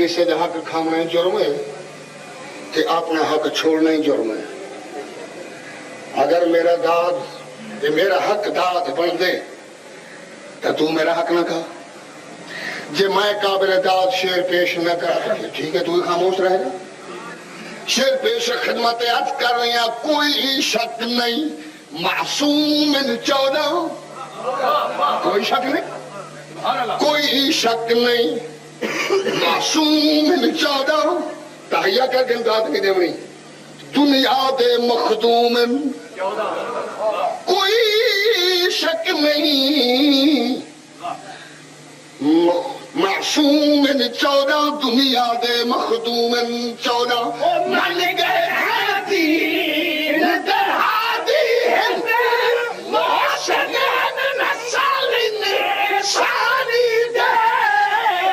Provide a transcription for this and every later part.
کسی کا حق کھانا جرم ہے کہ اپنا حق چھوڑنا ہی جرم ہے. اگر میرا داد یہ میرا حق داد بن دے تو میرا حق نہ کھا. جی میں قابل داد شیر پیش نہ کرا سکے ٹھیک ہے تو ہی خاموش رہے گا. شیر پیش خدمت عرض کر رہی ہیں کوئی شک نہیں معصوم من 14 کوئی شک نہیں کوئی شک نہیں معصوم من 14 تحیہ کر کے امداد نہیں دے منی دنیا دے مخدوم کوئی شک نہیں معصوم من 14 دنیا دے مخدوم 14 من گئے حدین در حدین محسن نسالین شانی دے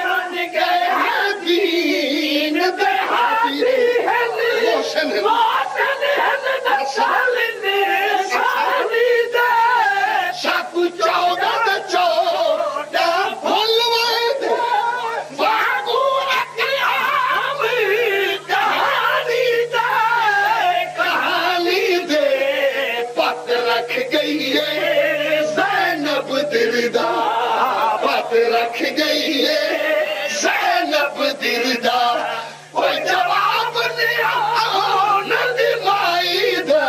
من گئے حدین در حدین محسن نسالین شانی دے شک 14 زینب دردا پت رکھ گئی ہے زینب دردا کوئی جواب نہیں ندی مائی دا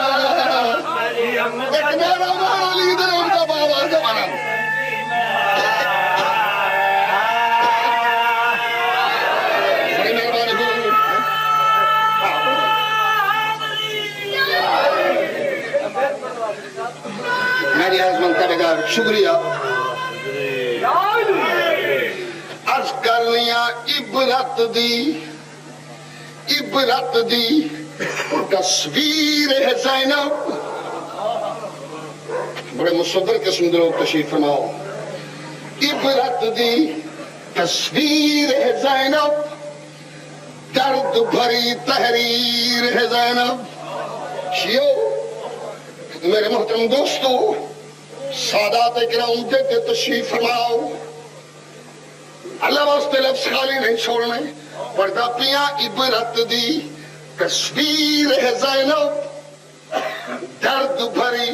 ایک میرا مانا لیدر ان کا بابا زمانہ بڑی مہربانی ہوں. میری عظمت کا شکریہ عرض کر لیا عبرت دی تصویر ہے زینب. بڑے مصدر قسم دے لوگ تشریف فرماؤ. عبرت دی تصویر ہے زینب درد بھری تحریر ہے زینب. شیو میرے محترم دوستو سادات کرام دے تشریف فرماؤ. اللہ واسطے لفظ خالی نہیں چھوڑنے پردہ پیا عبرت دی تصویر ہے زینب درد بھری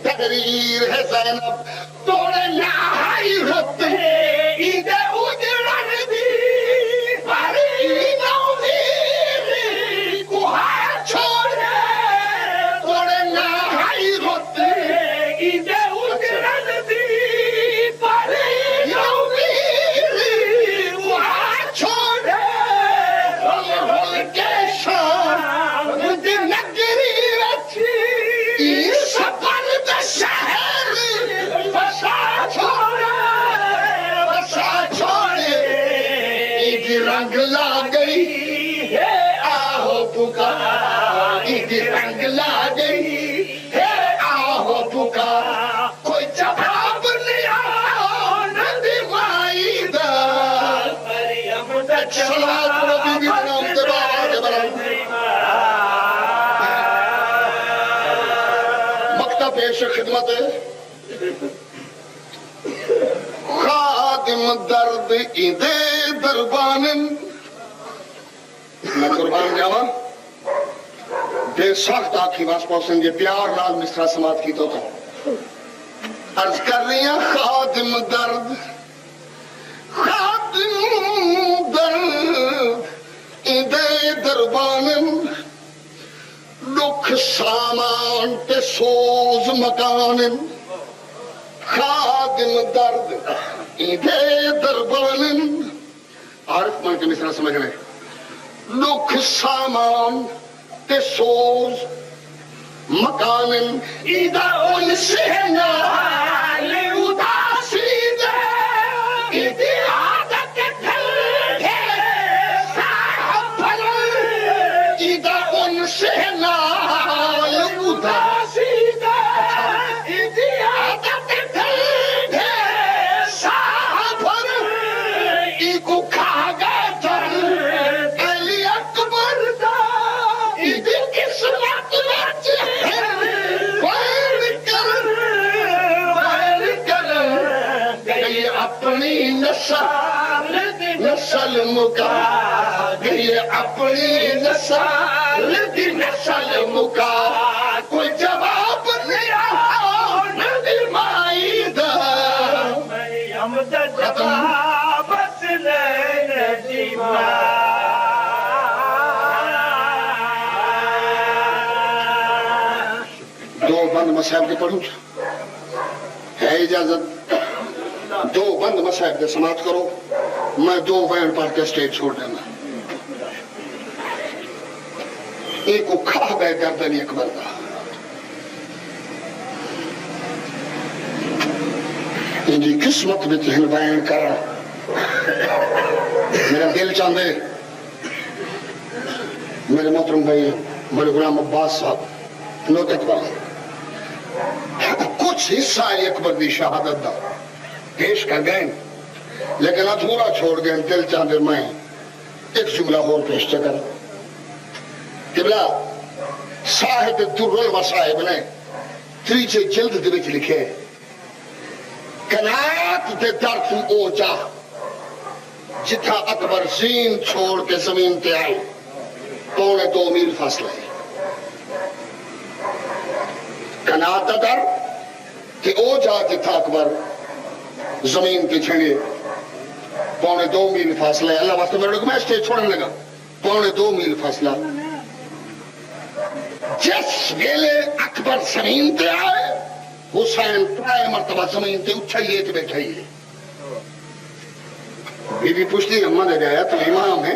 تحریر ہے زینب. توڑے نہائی ہوتے عید اجڑن دی بھری نوزیر کوہا چھوڑے توڑے نہائی ہوتے عید اجڑن دی بھری نوزیر کوہا چھوڑے ہول کے شام دی نگری رچی سفر دا شہر بسا چھوڑے عید رنگ لا گئی ہے آہو پکار عید رنگ لا گئی ہے آہو پکار کوئی جواب نہیں ندی مائی دا صلوات نبی بھی بنام دبا مکتب پیش خدمت خادم درد ایدے دربانن میں قربان جاوا بے سخت آنکھی واس پوسن یہ پیار لال مصرہ سماعت کی تو تھا. عرض کر رہی ہیں خادم درد ایدے دربانن لکھ سامان تے سوز مکانن. خادم درد ایدے دربانن عارف مان کے مصرہ سمجھ رہے لکھ سامان تے سوز مکانن ایدہ ان سے نال اداسی دے ایدی عادت دل ہے صاحب بھل ایدہ ان سے نال اداسی دے ایدی عادت دل ہے صاحب بھل ایکو کھا گئے تر علی اکبر دا ایدی قسمت رچ ہے مکا گئی اپنی نسل دی نسل مکا کوئی جواب نہیں آؤ نبی مائی دا مریم دا جواب سنین جیوا دو بند مسائب کے پڑھوں ہے اجازت دو بند مسائب کے سماعت کرو میں دو وین پڑھ کے سٹیج چھوڑ دینا ایک کو کھا بے گردنی اکبر دا انجی قسمت بھی تہن بیان کر میرا دل چاندے میرے محترم بھائی بڑے غلام عباس صاحب نوتک با کچھ حصہ ہے اکبر دی شہادت دا پیش کر گئے لیکن ادھورا چھوڑ گئے دل چاندے میں ایک جملہ اور پیش چکر قبلہ صاحب در المصائب نے تریچے جلد دے وچ لکھے کنات دے در تو اوجا جتھا اکبر زین چھوڑ کے زمین تے آئے 2.25 میل فاصلہ ہے کنات در کہ اوجا جتھا اکبر زمین تے چھڑے 2.25 میل فاصلہ ہے اللہ واسطے میرے کو میں اسٹیج چھوڑنے لگا 2.25 میل فاصلہ جس ویلے اکبر زمین تے آئے حسین پرائے مرتبہ زمین تے اچھائیے تے بیٹھائیے بی بی پوچھتی اماں نے جایا تو امام ہے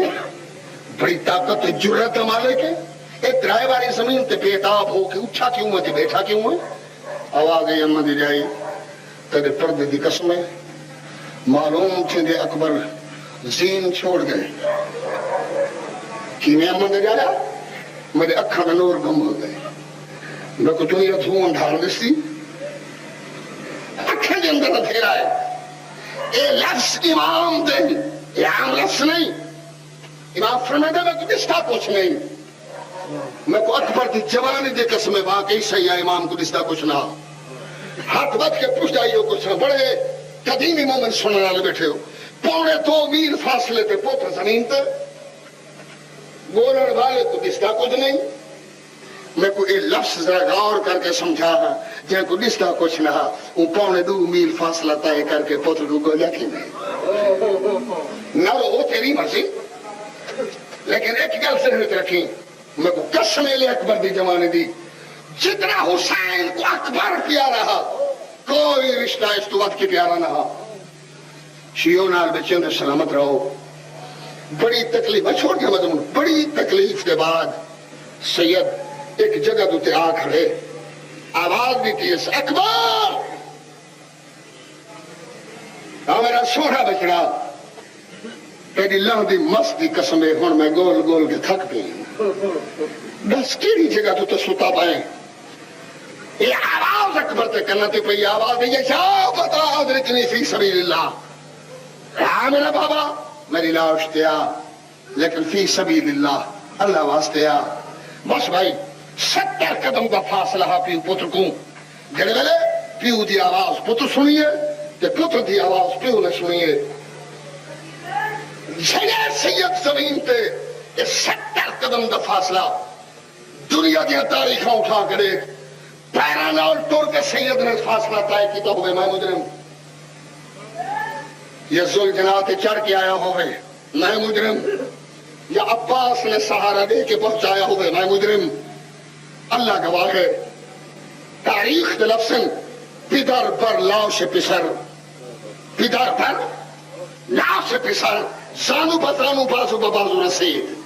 بڑی طاقت جرت مالک ہے ایک درائے والی زمین تے بیتاب ہو کے اچھا کیوں ہے تے بیٹھا کیوں ہے آواز ہے اماں نے جائی تیرے پردے دی قسم ہے معلوم تھے دے اکبر زین چھوڑ گئے کی میں اماں نے جایا میرے اکھا میں نور گم ہو گئے میں کو دنیا دھون ڈھال دیسی اکھا کے اندر پھیرا ہے اے لفظ امام دے یہ عام لفظ نہیں امام فرمائے میں کو دستا کچھ نہیں میں کو اکبر دی جوانی دے قسم واقعی سیاہ امام کو دستا کچھ نہ ہاتھ بد کے پوچھ جائیو کچھ نہ بڑے قدیمی مومن سننے والے بیٹھے ہو 2.25 میل فاصلے تے پوتر زمین تے بولن والے کو دستا کچھ نہیں میں کو یہ لفظ ذرا غور کر کے سمجھا جن کو دستا کچھ نہ وہ 2.25 میل فاصلہ طے کر کے پوتر کو گویا کی نہیں نہ وہ تیری مرضی لیکن ایک گل ذہن میں رکھیں میں کو قسم لے اکبر دی جوانے دی جتنا حسین کو اکبر پیارا رہا کوئی رشتہ اس تو وقت کی پیارا نہ شیعوں نال بچوں سلامت رہو بڑی تکلیف چھوڑ کے مضمون بڑی تکلیف کے بعد سید ایک جگہ دوتے آ کھڑے آواز بھی تیز اکبر میرا سونا بچڑا تیری لہ دی مست دی قسمے ہون میں گول گول کے تھک پی بس کیڑی جگہ تو ستا پائیں یہ آواز اکبر تے کرنا تے پئی آواز دی یہ شاہ بتا ادرکنی فی سبیل اللہ میرا بابا میری لاش تیا لیکن فی سبیل اللہ اللہ واسطے آ بس بھائی 70 قدم کا فاصلہ پیو پتر کو گھڑے والے پیو دی آواز پتر سنیے تے پتر دی آواز پیو نہ سنیے جگہ سید زمین تے 70 قدم کا فاصلہ دنیا دیا تاریخاں اٹھا کرے پیرانال ٹور کے سید نے فاصلہ طے کیتا ہوئے میں مجرم یا ذوالجنات چڑھ کے آیا ہوئے میں مجرم یا عباس نے سہارا دے کے پہنچایا ہوئے میں مجرم اللہ گواہ ہے تاریخ دے لفظن پدر پر لاش پسر پدر پر لاش پسر زانو بزانو بازو بازو رسید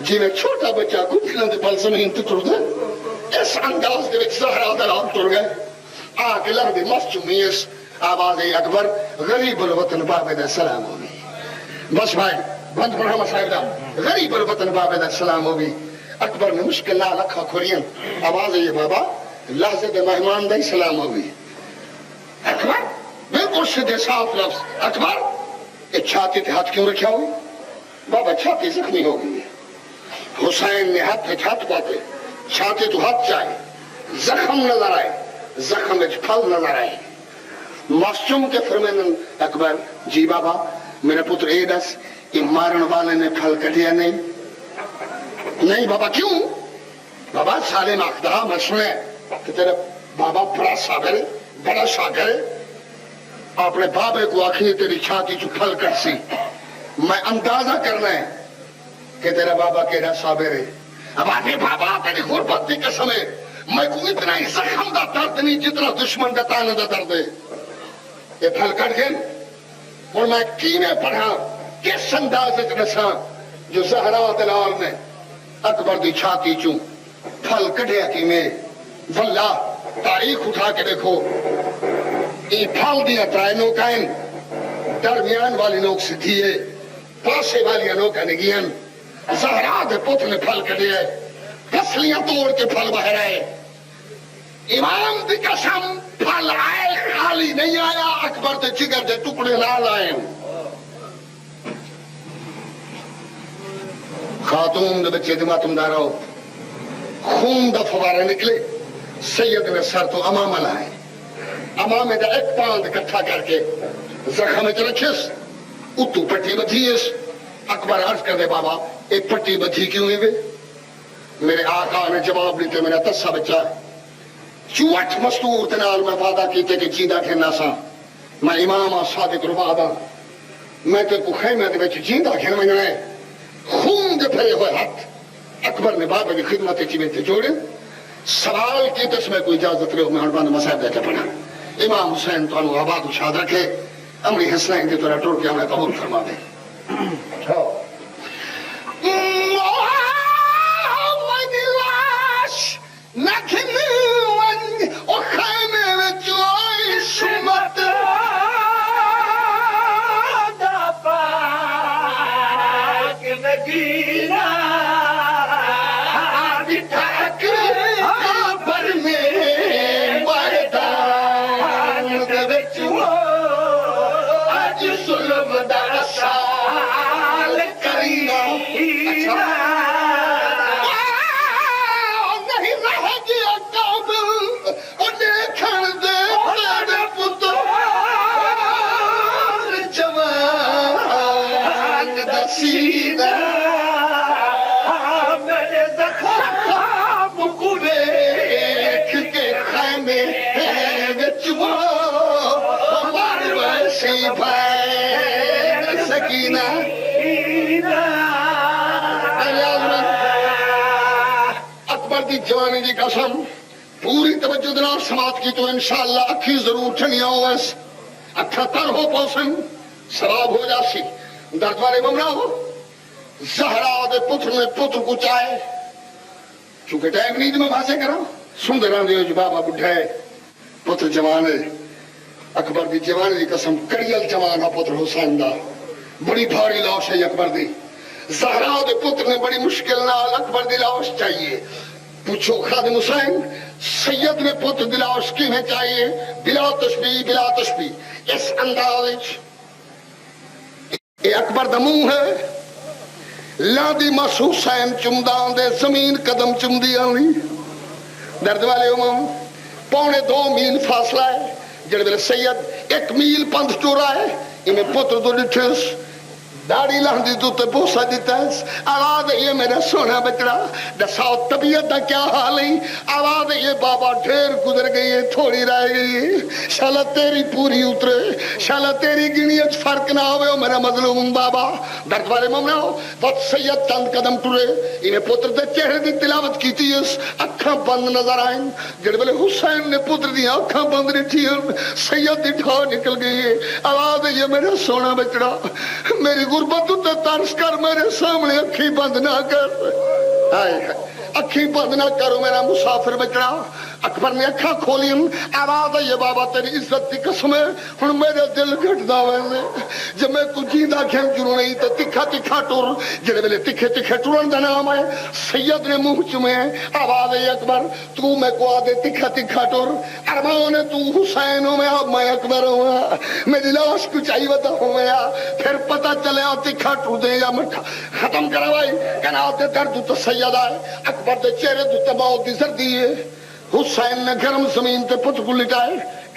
جی میں چھوٹا بچہ گھٹنا دے پل زمین تے ٹر گئے اس انداز دے وچ زہرا دلال ٹر گئے آکے لہر دے مسجمیس آواز اکبر غریب الوطن بابد السلام ہوگی بس بھائی بند پڑھا مسائل دا غریب الوطن بابد السلام ہوگی اکبر نے مشکل نہ لکھا کھورین آواز یہ بابا لحظے دے مہمان دے سلام ہوگی اکبر بالکل سیدھے صاف لفظ اکبر یہ چھاتی تے ہاتھ کیوں رکھا ہوئی بابا چھاتی زخمی ہوگی حسین نے ہاتھ پاتے چھاتی تو ہاتھ چاہے زخم نظر آئے زخم وچ پھل نظر آئے معصوم کے فرمائن اکبر جی بابا میرے پتر اے دس کہ مارن والے نے پھل کٹیا نہیں بابا کیوں؟ بابا سالے ماخدہ میں سنے کہ تیرے بابا بڑا صابر ہے بڑا شاگر ہے اپنے بابے کو آخری تیری چھاتی چو پھل کٹ سی میں اندازہ کرنا ہے کہ تیرا بابا کیڑا صابر ہے اب آگے بابا تیری غربت دی قسم ہے میں کو اتنا ہی زخم دا درد نہیں جتنا دشمن دا تانے دا درد ہے یہ پھل کٹ گئے اور میں کینے پڑھا کس انداز نسا جو زہرا دلال نے اکبر دی چھاتی چوں پھل کٹیا کی میں واللہ تاریخ اٹھا کے دیکھو یہ پھل دیا ترائے نوکائن درمیان والی نوک سے دیئے پاسے والی نوکہ نگین زہرا دے پتر نے پھل کٹیا پسلیاں توڑ کے پھل بہ رہے امام دی قسم پھل آئے خالی نہیں آیا اکبر دے جگر دے ٹکڑے لال آئے خاتون دے بچے دماتم دارو خون دا فوارے نکلے سید نے سر تو امامہ لائے امامے دا ایک پاند کٹھا کر کے زخم چ رکھیس اتو پٹی بدھیس اکبر عرض کر دے بابا ایک پٹی بدھی کیوں ہے میرے آقا نے جواب دیتے میرا تسا بچہ چوٹ مستور تنال میں وعدہ کیتے کہ جیندہ کھیلنا سا میں امام صادق ربادہ میں تے کو خیمہ دے بچے جیندہ کھیلنا میں خون دے پھرے ہوئے ہاتھ اکبر نے بابا کی خدمت چیمیں تے جوڑے سوال کی تس میں کوئی اجازت رہے ہو میں ہنبان مسائب دے کے پڑھا امام حسین تو انہوں آباد و شاد رکھے امری حسنین کی طرح ٹوڑ کے ہمیں قبول فرما دے اکبر دی جوانی دی قسم پوری توجہ دلال سماعت کی تو انشاءاللہ اکھی ضرور چھنیا ہو اس اکھا تر ہو پوسن سراب ہو جاسی درد والے ممنع ہو زہرا دے پتر نے پتر کو چاہے چونکہ ٹائم نہیں دی میں بھاسے کرا سندران دیو جو بابا بڑھائے پتر جوانے اکبر دی جوانی دی قسم کڑیل جوانا پتر حسین دا بڑی بھاری لاش ہے اکبر دی زہرا دے پتر نے بڑی مشکل نال اکبر دی لاش چاہیے پوچھو خادم حسین سید نے پتر دی لاش کیویں چاہیے بلا تشبیہ اس انداز اے اکبر دا منہ ہے لادی مس حسین چمدان دے زمین قدم چمدی آنی درد والے امام 2.25 میل فاصلہ ہے جڑے میرے سید 1 میل پندھ چورا ہے انہیں پتر دو ڈٹھس داڑی لہندی تو تے بوسا دیتا ہے آواز یہ میرا سونا بچڑا دساؤ طبیعت دا کیا حال ہے آواز یہ بابا ڈھیر گزر گئی ہے تھوڑی رہ گئی ہے شالا تیری پوری اترے شالا تیری گنیت فرق نہ ہوئے میرا مظلوم بابا درد والے مومنہ ہو بہت سید چند قدم ٹرے انہیں پتر دے چہرے دی تلاوت کی تھی اکھاں بند نظر آئیں جڑے بلے حسین نے پتر دیا اکھاں بند رہتی سید دی ٹھا نکل گئی ہے آواز یہ میرا سونا بچڑا میری غربت تے ترس کر میرے سامنے اکھی بند نہ کر اکھی بند نہ کرو میرا مسافر بچڑا اکبر نے اکھا کھولیں آواز ہے یہ بابا تیری عزت دی قسم ہے ہن میرے دل گھٹ دا وے جب میں کو جیندا کھم جرو نہیں تے تکھا تکھا ٹور جڑے ویلے تکھے تکھے ٹورن دا نام ہے سید نے منہ چومے آواز ہے اکبر تو میں کو آدے تکھا تکھا ٹور ارمان ہے تو حسین ہوں میں اکبر ہوں میری لاش کو چاہیے ودا ہوں پھر پتہ چلے تکھا ٹور دے یا مٹھا ختم کرا بھائی کہنا آتے درد تو سید آئے اکبر دے چہرے تو تباہ دی زردی ہے حسین نے گرم زمین تے پت کو لٹائے